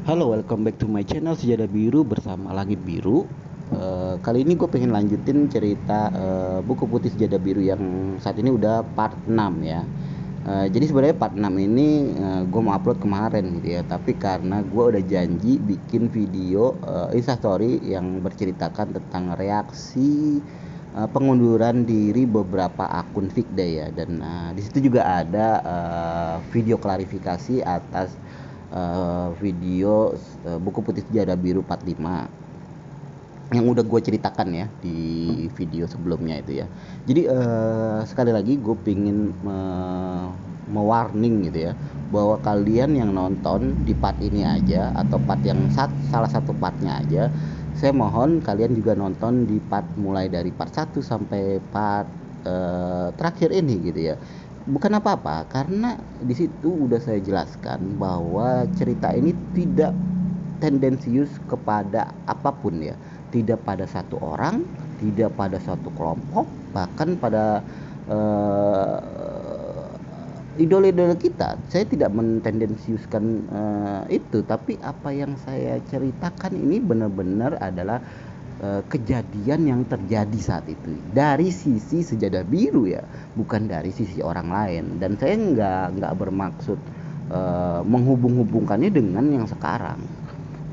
Halo, welcome back to my channel Sejadah Biru bersama Langit Biru. Kali ini gue pengen lanjutin cerita buku putih Sejadah Biru yang saat ini udah part 6 ya. Jadi sebenarnya part 6 ini gue mau upload kemarin gitu ya. Tapi karena gue udah janji bikin video instastory yang berceritakan tentang reaksi pengunduran diri beberapa akun Fikda ya. Dan di situ juga ada video klarifikasi atas video buku putih sejarah biru 45 yang udah gue ceritakan ya di video sebelumnya itu ya. Jadi sekali lagi gue pingin mewarning gitu ya, bahwa kalian yang nonton di part ini aja atau part yang salah satu partnya aja, saya mohon kalian juga nonton di part mulai dari part 1 sampai part terakhir ini gitu ya. Bukan apa-apa, karena di situ udah saya jelaskan bahwa cerita ini tidak tendensius kepada apapun ya, tidak pada satu orang, tidak pada satu kelompok, bahkan pada idola-idola kita. Saya tidak mentendensiuskan itu, tapi apa yang saya ceritakan ini benar-benar adalah kejadian yang terjadi saat itu dari sisi Sejadah Biru ya, bukan dari sisi orang lain. Dan saya nggak bermaksud menghubung-hubungkannya dengan yang sekarang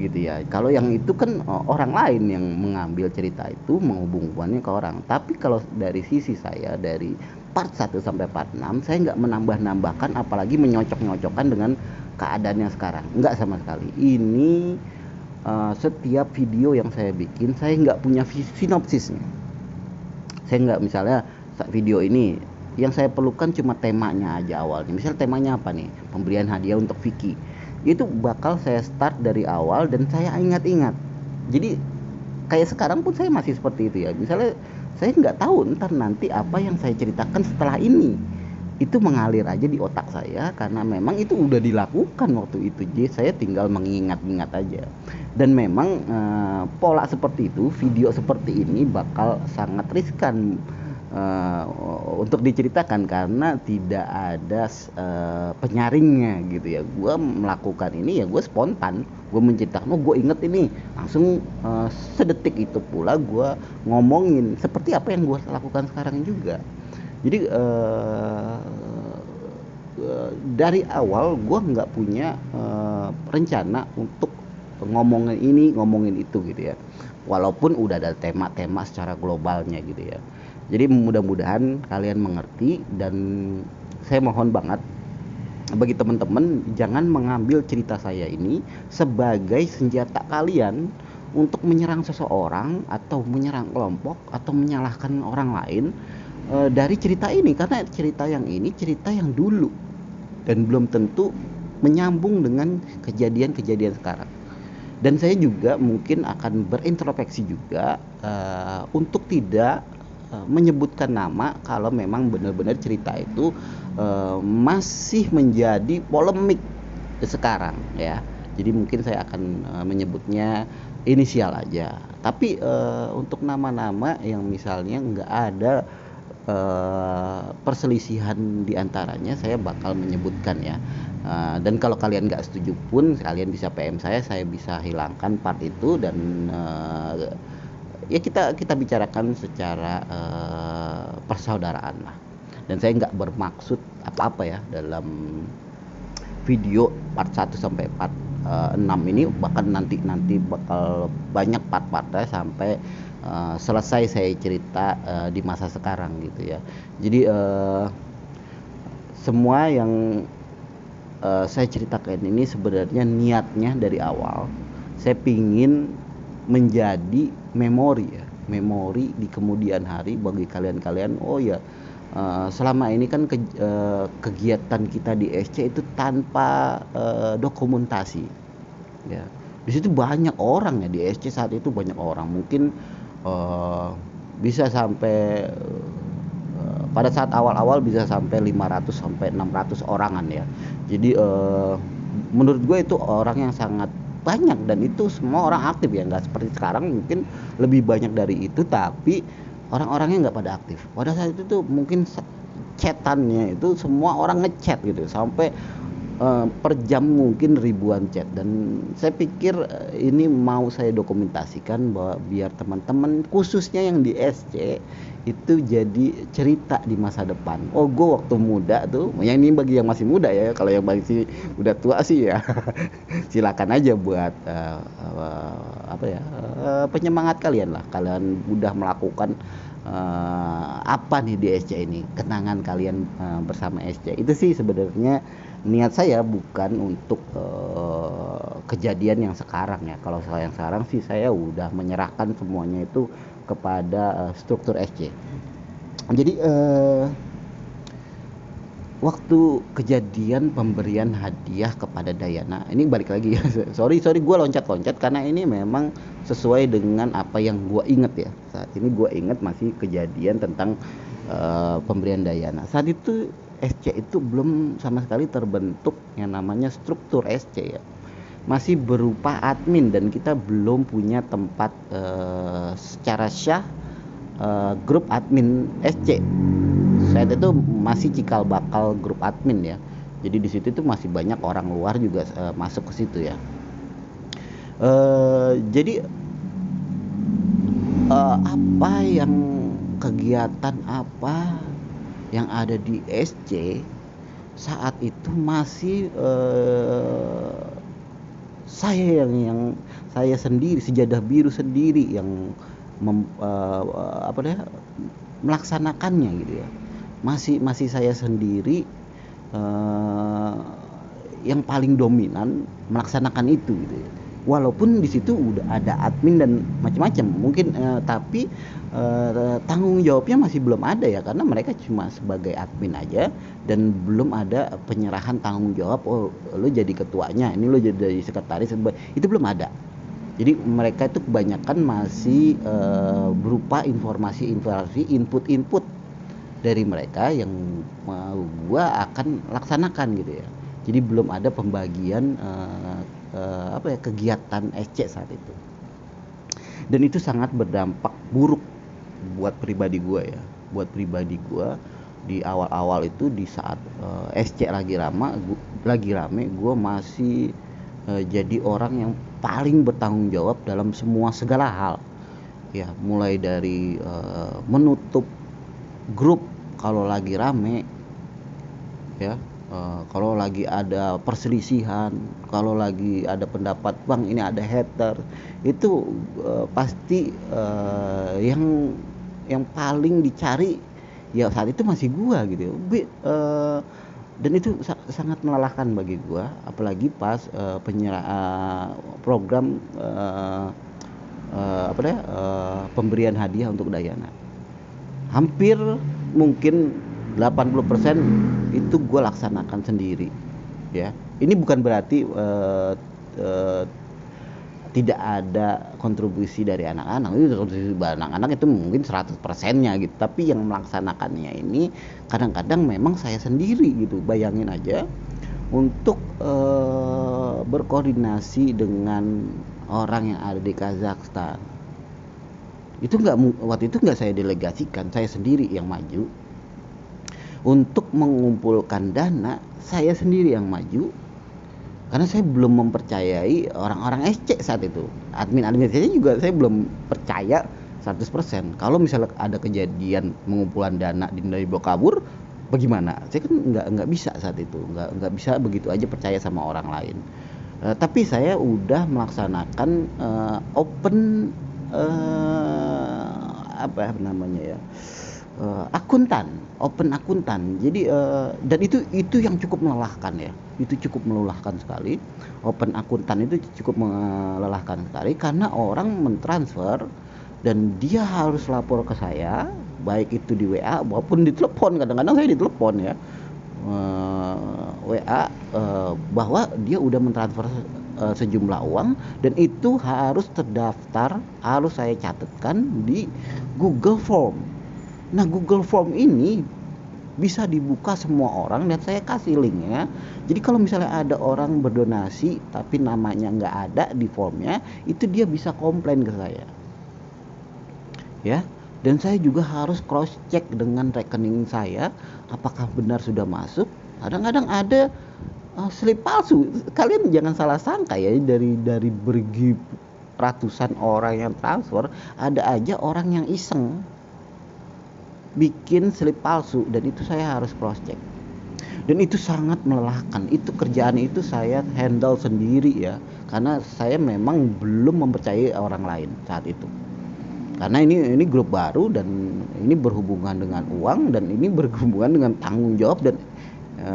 gitu ya. Kalau yang itu kan orang lain yang mengambil cerita itu menghubungkannya ke orang. Tapi kalau dari sisi saya, dari part 1 sampai part 6, saya nggak menambah-nambahkan apalagi menyocok-nyocokkan dengan keadaan yang sekarang. Nggak sama sekali. Ini setiap video yang saya bikin, saya nggak punya sinopsisnya. Saya nggak, misalnya video ini yang saya perlukan cuma temanya aja awalnya. Misal temanya apa nih? Pemberian hadiah untuk Vicky. Itu bakal saya start dari awal dan saya ingat-ingat. Jadi kayak sekarang pun saya masih seperti itu ya. Misalnya saya nggak tahu ntar nanti apa yang saya ceritakan setelah ini. Itu mengalir aja di otak saya karena memang itu udah dilakukan waktu itu. Jadi saya tinggal mengingat-ingat aja. Dan memang pola seperti itu, video seperti ini bakal sangat riskan uh, untuk diceritakan karena tidak ada penyaringnya gitu ya. Gue melakukan ini ya gue spontan, gue menceritakan, oh gue inget ini langsung, sedetik itu pula gue ngomongin seperti apa yang gue lakukan sekarang juga. Jadi dari awal gue nggak punya rencana untuk ngomongin ini ngomongin itu gitu ya, walaupun udah ada tema-tema secara globalnya gitu ya. Jadi mudah-mudahan kalian mengerti, dan saya mohon banget bagi teman-teman jangan mengambil cerita saya ini sebagai senjata kalian untuk menyerang seseorang atau menyerang kelompok atau menyalahkan orang lain dari cerita ini, karena cerita yang ini cerita yang dulu dan belum tentu menyambung dengan kejadian-kejadian sekarang. Dan saya juga mungkin akan berintrospeksi juga untuk tidak menyebutkan nama kalau memang benar-benar cerita itu masih menjadi polemik sekarang ya. Jadi mungkin saya akan menyebutnya inisial aja. Tapi untuk nama-nama yang misalnya nggak ada perselisihan diantaranya, saya bakal menyebutkan ya. Dan kalau kalian nggak setuju pun kalian bisa PM saya bisa hilangkan part itu, dan ya kita kita bicarakan secara persaudaraan lah. Dan saya nggak bermaksud apa-apa ya dalam video part 1 sampai part 6 ini, bahkan nanti nanti bakal banyak part-partnya sampai selesai saya cerita di masa sekarang gitu ya. Jadi semua yang saya ceritakan ini sebenarnya niatnya dari awal saya pingin menjadi memori ya, memori di kemudian hari bagi kalian-kalian. Oh ya, selama ini kan kegiatan kita di SC itu tanpa dokumentasi ya. Di situ banyak orang ya, di SC saat itu banyak orang, mungkin bisa sampai pada saat awal-awal bisa sampai 500 sampai 600 orangan ya. Jadi menurut gue itu orang yang sangat banyak, dan itu semua orang aktif ya, nggak seperti sekarang mungkin lebih banyak dari itu tapi orang-orangnya nggak pada aktif. Pada saat itu tuh mungkin chatannya itu semua orang ngechat gitu sampai per jam mungkin ribuan chat, dan saya pikir ini mau saya dokumentasikan bahwa biar teman-teman khususnya yang di SC itu jadi cerita di masa depan. Oh, gue waktu muda tuh, yang ini bagi yang masih muda ya, kalau yang masih udah tua sih ya silakan aja buat apa ya, penyemangat kalian lah, kalian udah melakukan apa nih di SC ini, kenangan kalian bersama SC itu sih sebenarnya. Niat saya bukan untuk kejadian yang sekarang ya. Kalau yang sekarang sih saya udah menyerahkan semuanya itu kepada struktur SC. Jadi waktu kejadian pemberian hadiah kepada Dayana, ini balik lagi ya. sorry gue loncat-loncat karena ini memang sesuai dengan apa yang gue inget ya. Saat ini gue inget masih kejadian tentang pemberian Dayana. Saat itu SC itu belum sama sekali terbentuk yang namanya struktur SC ya. Masih berupa admin dan kita belum punya tempat secara syah grup admin SC. Saat itu masih cikal bakal grup admin ya. Jadi di situ tuh masih banyak orang luar juga masuk ke situ ya. Jadi apa yang kegiatan apa yang ada di SC saat itu masih saya yang saya sendiri, sejadah biru sendiri yang melaksanakannya gitu ya. Masih saya sendiri yang paling dominan melaksanakan itu gitu ya. Walaupun di situ udah ada admin dan macam-macam mungkin, tapi tanggung jawabnya masih belum ada ya, karena mereka cuma sebagai admin aja dan belum ada penyerahan tanggung jawab. Oh, lo jadi ketuanya, ini lo jadi sekretaris, itu belum ada. Jadi mereka itu kebanyakan masih berupa informasi input dari mereka yang gua akan laksanakan gitu ya. Jadi belum ada pembagian kegiatan SC saat itu. Dan itu sangat berdampak buruk buat pribadi gue ya. Buat pribadi gue di awal-awal itu, di saat SC lagi rame, gue masih jadi orang yang paling bertanggung jawab dalam semua segala hal. Ya, mulai dari menutup grup kalau lagi rame ya. Kalau lagi ada perselisihan, kalau lagi ada pendapat bang ini ada hater, itu pasti yang paling dicari ya saat itu masih gua gitu. Dan itu sangat melelahkan bagi gua, apalagi pas program pemberian hadiah untuk Dayana. Hampir mungkin 80% itu gue laksanakan sendiri ya. Ini bukan berarti tidak ada kontribusi dari anak-anak. Itu kontribusi anak-anak itu mungkin 100%-nya gitu. Tapi yang melaksanakannya ini kadang-kadang memang saya sendiri gitu. Bayangin aja untuk berkoordinasi dengan orang yang ada di Kazakhstan. Itu waktu itu nggak saya delegasikan, saya sendiri yang maju. Untuk mengumpulkan dana, saya sendiri yang maju. Karena saya belum mempercayai orang-orang SC saat itu. Admin-admin saya juga saya belum percaya 100%. Kalau misalnya ada kejadian pengumpulan dana dari dibawa kabur, bagaimana? Saya kan nggak bisa saat itu. Nggak bisa begitu aja percaya sama orang lain. Tapi saya udah melaksanakan open open akuntan. Jadi dan itu yang cukup melelahkan ya. Itu cukup melelahkan sekali. Open akuntan itu cukup melelahkan sekali karena orang mentransfer dan dia harus lapor ke saya, baik itu di WA maupun di telepon. Kadang-kadang saya di telepon ya. WA bahwa dia udah mentransfer sejumlah uang dan itu harus terdaftar, harus saya catatkan di Google Form. Nah, Google Form ini bisa dibuka semua orang dan saya kasih linknya. Jadi kalau misalnya ada orang berdonasi tapi namanya nggak ada di formnya, itu dia bisa komplain ke saya. Ya, dan saya juga harus cross check dengan rekening saya apakah benar sudah masuk. Kadang-kadang ada slip palsu. Kalian jangan salah sangka ya, dari ratusan orang yang transfer, ada aja orang yang iseng bikin slip palsu, dan itu saya harus cross check. Dan itu sangat melelahkan. Itu kerjaan itu saya handle sendiri ya, karena saya memang belum mempercayai orang lain saat itu. Karena ini grup baru, dan ini berhubungan dengan uang, dan ini berhubungan dengan tanggung jawab, dan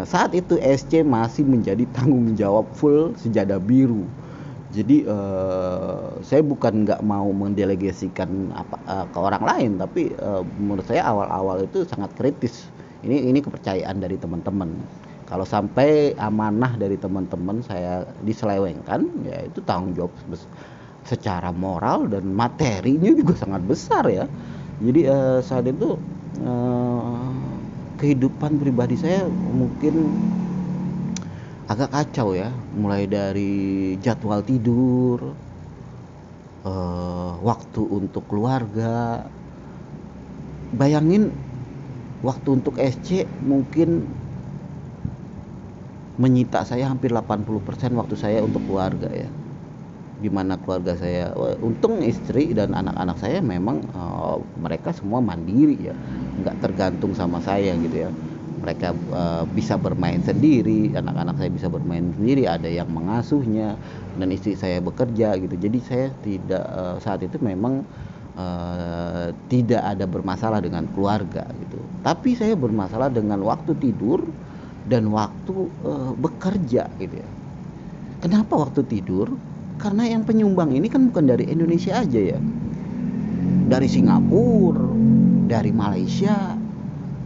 saat itu SC masih menjadi tanggung jawab full Sejadah Biru. Jadi saya bukan nggak mau mendelegasikan ke orang lain, tapi menurut saya awal-awal itu sangat kritis. Ini kepercayaan dari teman-teman. Kalau sampai amanah dari teman-teman saya diselewengkan, ya itu tanggung jawab secara moral dan materinya juga sangat besar ya. Jadi saat itu kehidupan pribadi saya mungkin agak kacau ya, mulai dari jadwal tidur, waktu untuk keluarga. Bayangin, waktu untuk SC mungkin menyita saya hampir 80% waktu saya untuk keluarga ya. Gimana keluarga saya, untung istri dan anak-anak saya memang mereka semua mandiri ya, nggak tergantung sama saya gitu ya. Mereka bisa bermain sendiri, anak-anak saya bisa bermain sendiri, ada yang mengasuhnya, dan istri saya bekerja gitu. Jadi saya tidak saat itu memang tidak ada bermasalah dengan keluarga gitu. Tapi saya bermasalah dengan waktu tidur dan waktu bekerja gitu ya. Kenapa waktu tidur? Karena yang penyumbang ini kan bukan dari Indonesia aja ya, dari Singapura, dari Malaysia,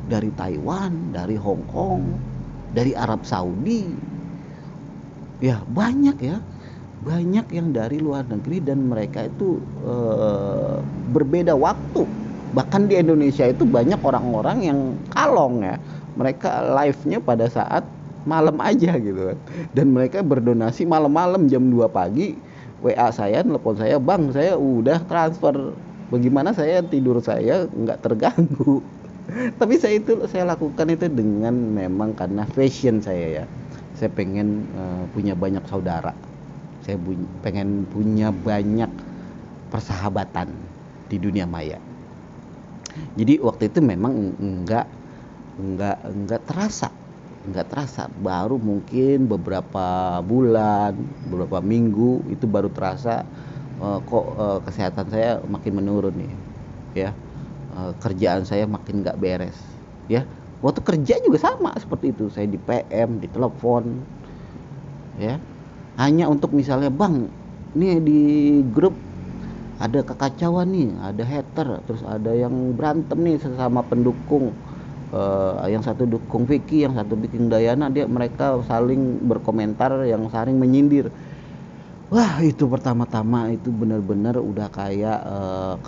dari Taiwan, dari Hong Kong, dari Arab Saudi. Ya banyak ya, banyak yang dari luar negeri, dan mereka itu berbeda waktu. Bahkan di Indonesia itu banyak orang-orang yang kalong ya, mereka live-nya pada saat malam aja gitu kan, dan mereka berdonasi malam-malam jam 2 pagi, WA saya, telepon saya, bang saya udah transfer, bagaimana saya tidur saya nggak terganggu. Tapi saya lakukan itu dengan memang karena fashion saya ya, saya pengen punya banyak saudara, saya pengen punya banyak persahabatan di dunia maya. Jadi waktu itu memang enggak terasa, baru mungkin beberapa bulan, beberapa minggu itu baru terasa kok kesehatan saya makin menurun nih ya. Kerjaan saya makin nggak beres ya. Waktu kerja juga sama seperti itu, saya di PM, di telepon ya, hanya untuk misalnya, bang nih di grup ada kekacauan nih, ada hater, terus ada yang berantem nih sesama pendukung. Yang satu dukung Vicky, yang satu dukung Dayana, mereka saling berkomentar, yang saling menyindir. Wah, itu pertama-tama itu benar-benar udah kayak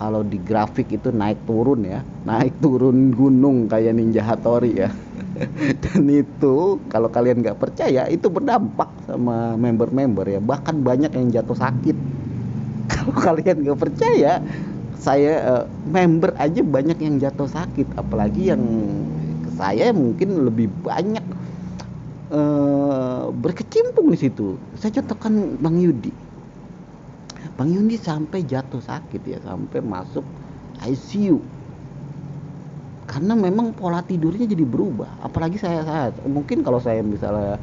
kalau di grafik itu naik turun ya, naik turun gunung kayak Ninja Hattori ya. Dan itu kalau kalian nggak percaya, itu berdampak sama member-member ya, bahkan banyak yang jatuh sakit. Kalau kalian nggak percaya, saya member aja banyak yang jatuh sakit, apalagi yang saya mungkin lebih banyak berkecimpung di situ. Saya contohkan Bang Yudi sampai jatuh sakit ya, sampai masuk ICU karena memang pola tidurnya jadi berubah. Apalagi saya mungkin kalau saya misalnya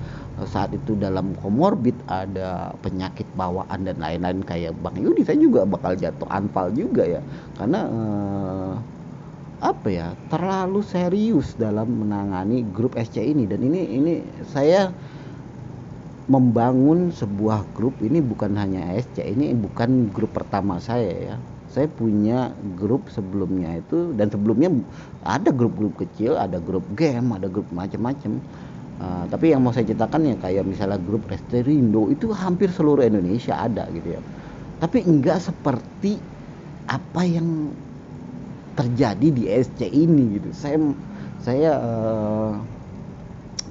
saat itu dalam komorbid, ada penyakit bawaan dan lain-lain kayak Bang Yudi, saya juga bakal jatuh anfal juga ya, karena terlalu serius dalam menangani grup SC ini. Dan ini saya membangun sebuah grup ini bukan hanya SC, ini bukan grup pertama saya ya. Saya punya grup sebelumnya itu, dan sebelumnya ada grup-grup kecil, ada grup game, ada grup macam-macam. Tapi yang mau saya ceritakan ya, kayak misalnya grup Resterindo itu hampir seluruh Indonesia ada gitu ya. Tapi enggak seperti apa yang terjadi di SC ini gitu. Saya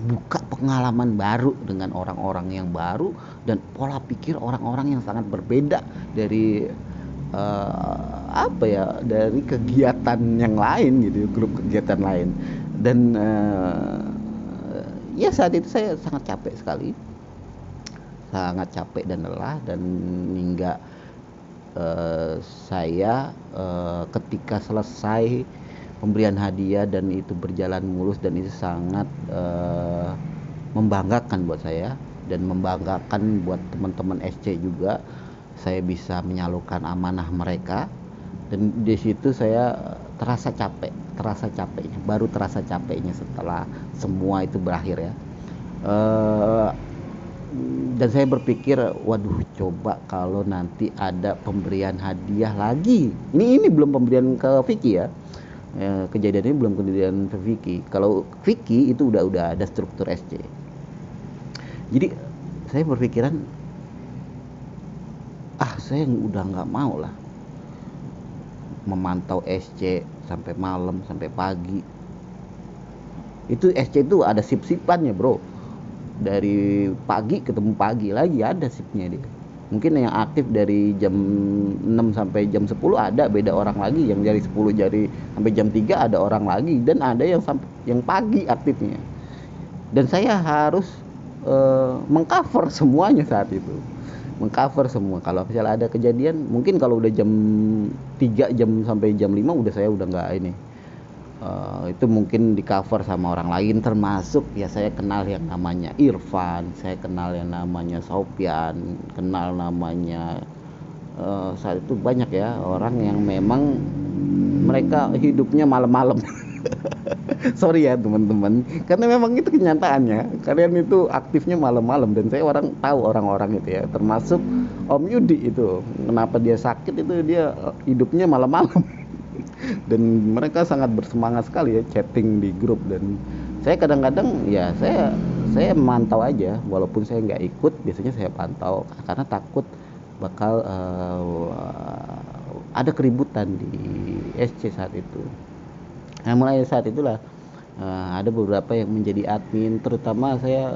buka pengalaman baru dengan orang-orang yang baru, dan pola pikir orang-orang yang sangat berbeda dari dari kegiatan yang lain gitu, grup kegiatan lain. Dan ya saat itu saya sangat capek sekali, sangat capek dan lelah, dan hingga saya ketika selesai pemberian hadiah dan itu berjalan mulus, dan itu sangat membanggakan buat saya dan membanggakan buat teman-teman SC juga. Saya bisa menyalurkan amanah mereka, dan di situ saya terasa capeknya, baru terasa capeknya setelah semua itu berakhir ya. Dan saya berpikir, waduh, coba kalau nanti ada pemberian hadiah lagi. Ini belum pemberian ke Vicky ya. Kejadian ini belum kejadian ke Vicky. Kalau Vicky itu udah ada struktur SC. Jadi saya berpikiran, saya udah nggak mau lah memantau SC sampai malam, sampai pagi. Itu SC itu ada sip-sipannya bro, dari pagi ketemu pagi lagi, ada sipnya dia. Mungkin yang aktif dari jam 6 sampai jam 10 ada beda orang lagi, yang dari 10 jadi sampai jam 3 ada orang lagi, dan ada yang pagi aktifnya. Dan saya harus mengcover semuanya saat itu. Mengcover semua. Kalau misalnya ada kejadian, mungkin kalau udah jam 3 jam sampai jam 5 saya udah nggak ini. Itu mungkin di cover sama orang lain, termasuk ya saya kenal yang namanya Irfan, saya kenal yang namanya Sofian, kenal namanya saat itu banyak ya orang yang memang mereka hidupnya malam-malam. Sorry ya teman-teman, karena memang itu kenyataannya, kalian itu aktifnya malam-malam, dan saya tahu orang-orang itu ya, termasuk Om Yudi itu, kenapa dia sakit itu, dia hidupnya malam-malam. Dan mereka sangat bersemangat sekali ya chatting di grup, dan saya kadang-kadang ya saya mantau aja, walaupun saya nggak ikut, biasanya saya pantau karena takut bakal ada keributan di SC saat itu. Nah, mulai saat itulah ada beberapa yang menjadi admin, terutama saya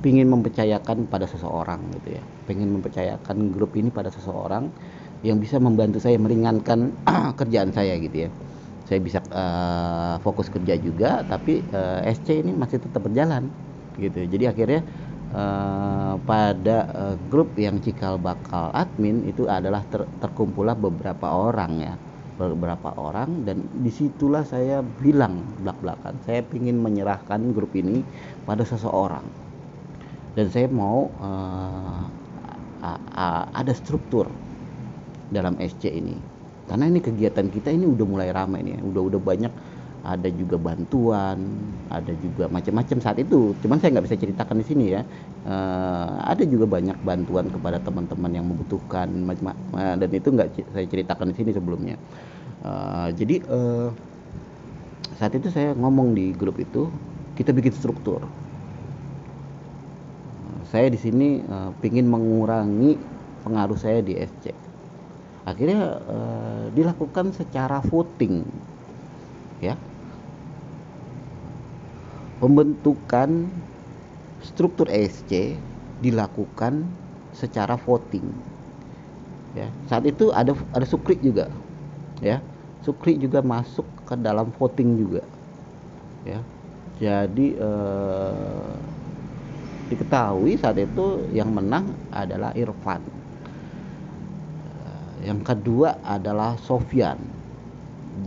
pingin mempercayakan pada seseorang gitu ya, pengen mempercayakan grup ini pada seseorang yang bisa membantu saya meringankan kerjaan saya gitu ya. Saya bisa fokus kerja juga, tapi SC ini masih tetap berjalan gitu. Jadi akhirnya pada grup yang cikal bakal admin itu adalah terkumpullah beberapa orang, dan disitulah saya bilang belak-belakan, saya ingin menyerahkan grup ini pada seseorang, dan saya mau ada struktur dalam SC ini, karena ini kegiatan kita ini udah mulai ramai nih, udah banyak, ada juga bantuan, ada juga macam-macam saat itu, cuman saya nggak bisa ceritakan di sini ya. Ada juga banyak bantuan kepada teman-teman yang membutuhkan, dan itu nggak saya ceritakan di sini sebelumnya. Jadi saat itu saya ngomong di grup itu, kita bikin struktur. Saya di sini pingin mengurangi pengaruh saya di SC. Akhirnya dilakukan secara voting ya, pembentukan struktur SC dilakukan secara voting ya. Saat itu ada Sukri juga ya, Sukri juga masuk ke dalam voting juga ya. Jadi diketahui saat itu yang menang adalah Irfan, yang kedua adalah Sofian.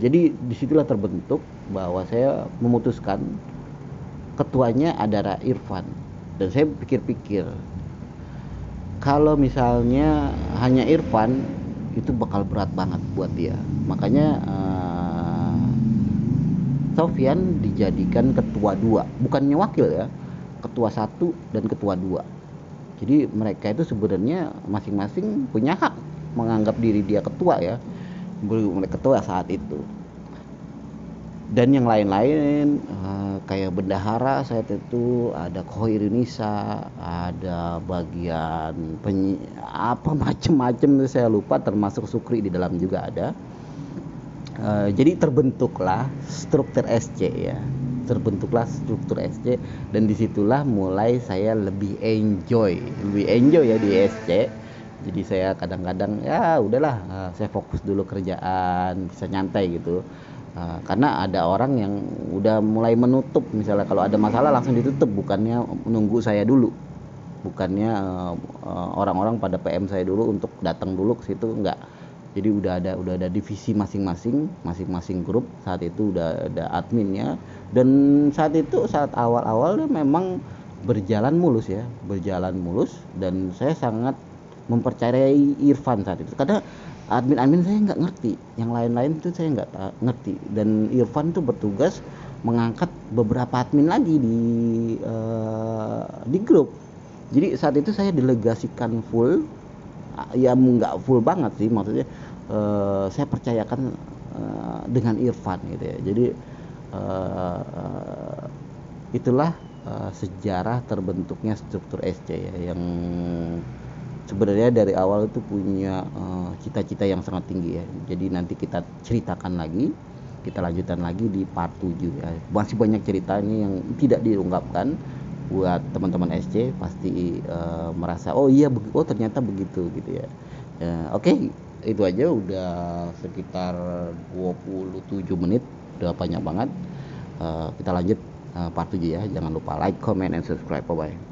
Jadi disitulah terbentuk bahwa saya memutuskan ketuanya adalah Irfan. Dan saya pikir-pikir, kalau misalnya hanya Irfan itu bakal berat banget buat dia. Makanya Sofian dijadikan ketua 2, bukannya wakil ya, ketua 1 dan ketua 2. Jadi mereka itu sebenarnya masing-masing punya hak menganggap diri dia ketua ya, ketua saat itu. Dan yang lain-lain kayak bendahara saat itu ada Khoirunisa, ada bagian macem-macem saya lupa, termasuk Sukri di dalam juga ada. Jadi terbentuklah struktur SC ya, dan disitulah mulai saya lebih enjoy ya di SC. Jadi saya kadang-kadang ya udahlah, saya fokus dulu kerjaan, bisa nyantai gitu. Karena ada orang yang udah mulai menutup, misalnya kalau ada masalah langsung ditutup, bukannya menunggu saya dulu bukannya orang-orang pada PM saya dulu untuk datang dulu ke situ, enggak. Jadi udah ada divisi masing-masing grup. Saat itu udah ada adminnya, dan saat awal-awal memang berjalan mulus, dan saya sangat mempercayai Irfan saat itu, karena admin saya nggak ngerti, yang lain-lain itu saya nggak ngerti, dan Irfan tuh bertugas mengangkat beberapa admin lagi di grup. Jadi saat itu saya delegasikan full, ya nggak full banget sih, maksudnya saya percayakan dengan Irfan gitu ya. Jadi itulah sejarah terbentuknya struktur SC ya, yang sebenarnya dari awal itu punya cita-cita yang sangat tinggi ya. Jadi nanti kita ceritakan lagi, kita lanjutkan lagi di part 7 ya. Masih banyak cerita ini yang tidak diungkapkan. Buat teman-teman SC pasti merasa oh iya, oh ternyata begitu gitu ya. Oke, itu aja udah sekitar 27 menit, udah banyak banget. Kita lanjut part 7 ya. Jangan lupa like, comment, and subscribe. Bye bye.